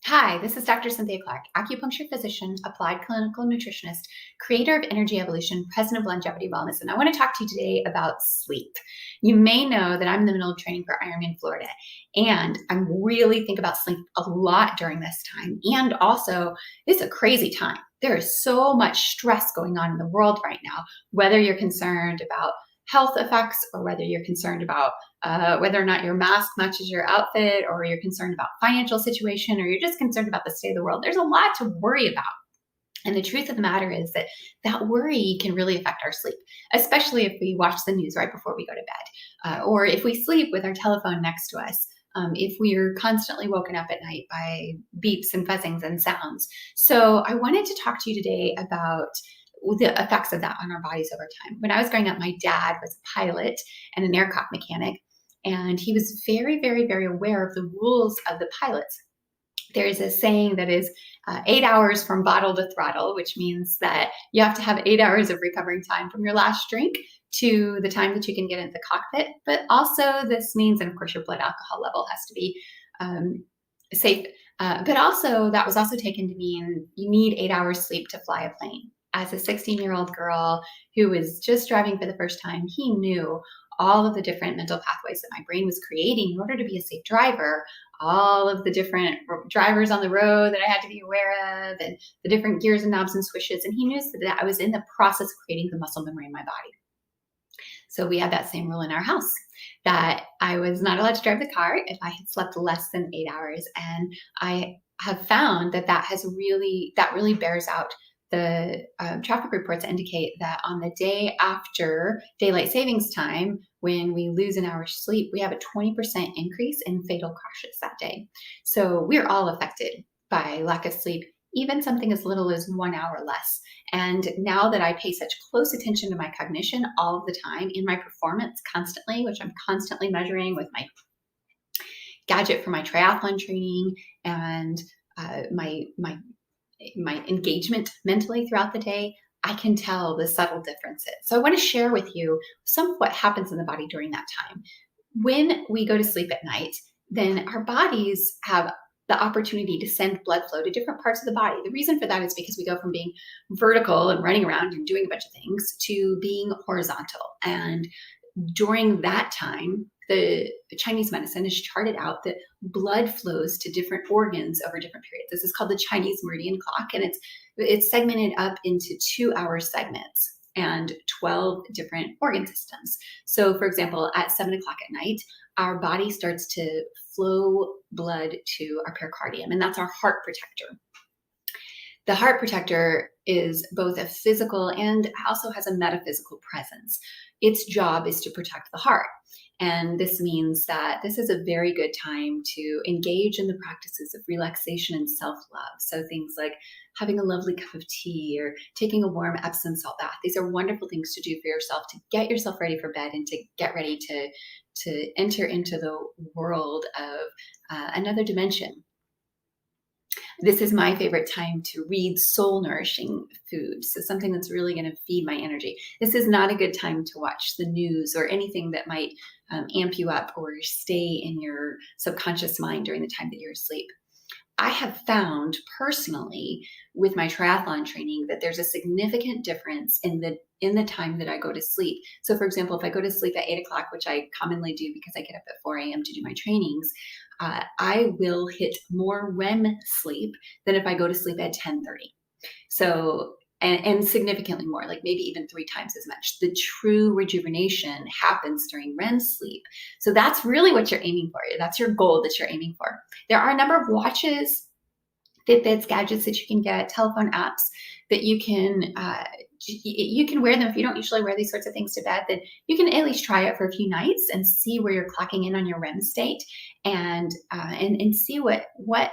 Hi, this is Dr. Cynthia Clark, acupuncture physician, applied clinical nutritionist, creator of Energy Evolution, president of Longevity Wellness, and I want to talk to you today about sleep. You may know that I'm in the middle of training for Ironman Florida, and I really think about sleep a lot during this time. And also, it's a crazy time. There is so much stress going on in the world right now, whether you're concerned about health effects or whether you're concerned about whether or not your mask matches your outfit, or you're concerned about financial situation, or you're just concerned about the state of the world. There's a lot to worry about. And the truth of the matter is that that worry can really affect our sleep, especially if we watch the news right before we go to bed, or if we sleep with our telephone next to us. If we are constantly woken up at night by beeps and buzzings and sounds. So I wanted to talk to you today about the effects of that on our bodies over time. When I was growing up, my dad was a pilot and an aircraft mechanic, and he was very, very, very aware of the rules of the pilots. There's a saying that is 8 hours from bottle to throttle, which means that you have to have 8 hours of recovering time from your last drink to the time that you can get into the cockpit. But also, this means, and of course, your blood alcohol level has to be safe. But also, that was also taken to mean you need 8 hours sleep to fly a plane. As a 16-year-old girl who was just driving for the first time, he knew all of the different mental pathways that my brain was creating in order to be a safe driver, all of the different drivers on the road that I had to be aware of, and the different gears and knobs and swishes. And he knew that I was in the process of creating the muscle memory in my body. So we had that same rule in our house, that I was not allowed to drive the car if I had slept less than 8 hours. And I have found that really bears out. The traffic reports indicate that on the day after daylight savings time, when we lose an hour's sleep, we have a 20% increase in fatal crashes that day. So we're all affected by lack of sleep, even something as little as 1 hour less. And now that I pay such close attention to my cognition all of the time, in my performance constantly, which I'm constantly measuring with my gadget for my triathlon training and my engagement mentally throughout the day, I can tell the subtle differences. So I want to share with you some of what happens in the body during that time. When we go to sleep at night, then our bodies have the opportunity to send blood flow to different parts of the body. The reason for that is because we go from being vertical and running around and doing a bunch of things to being horizontal. And during that time, the Chinese medicine has charted out that blood flows to different organs over different periods. This is called the Chinese Meridian clock, and it's segmented up into 2-hour segments and 12 different organ systems. So, for example, at 7 o'clock at night, our body starts to flow blood to our pericardium, and that's our heart protector. The heart protector is both a physical and also has a metaphysical presence. Its job is to protect the heart. And this means that this is a very good time to engage in the practices of relaxation and self-love. So things like having a lovely cup of tea or taking a warm Epsom salt bath. These are wonderful things to do for yourself to get yourself ready for bed and to get ready to enter into the world of another dimension. This is my favorite time to read soul-nourishing food, so something that's really going to feed my energy. This is not a good time to watch the news or anything that might amp you up or stay in your subconscious mind during the time that you're asleep. I have found personally with my triathlon training that there's a significant difference in the time that I go to sleep. So for example, if I go to sleep at 8 o'clock, which I commonly do because I get up at 4 a.m. to do my trainings, I will hit more REM sleep than if I go to sleep at 10:30. So, and significantly more, like maybe even 3 times as much. The true rejuvenation happens during REM sleep. So that's really what you're aiming for. That's your goal that you're aiming for. There are a number of watches, Fitbits, gadgets that you can get, telephone apps that you can wear them. If you don't usually wear these sorts of things to bed, then you can at least try it for a few nights and see where you're clocking in on your REM state, and see what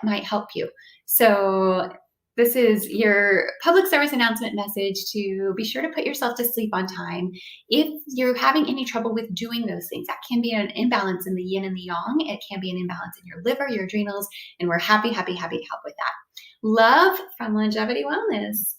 might help you. So this is your public service announcement message to be sure to put yourself to sleep on time. If you're having any trouble with doing those things, that can be an imbalance in the yin and the yang. It can be an imbalance in your liver, your adrenals, and we're happy to help with that. Love from Longevity Wellness.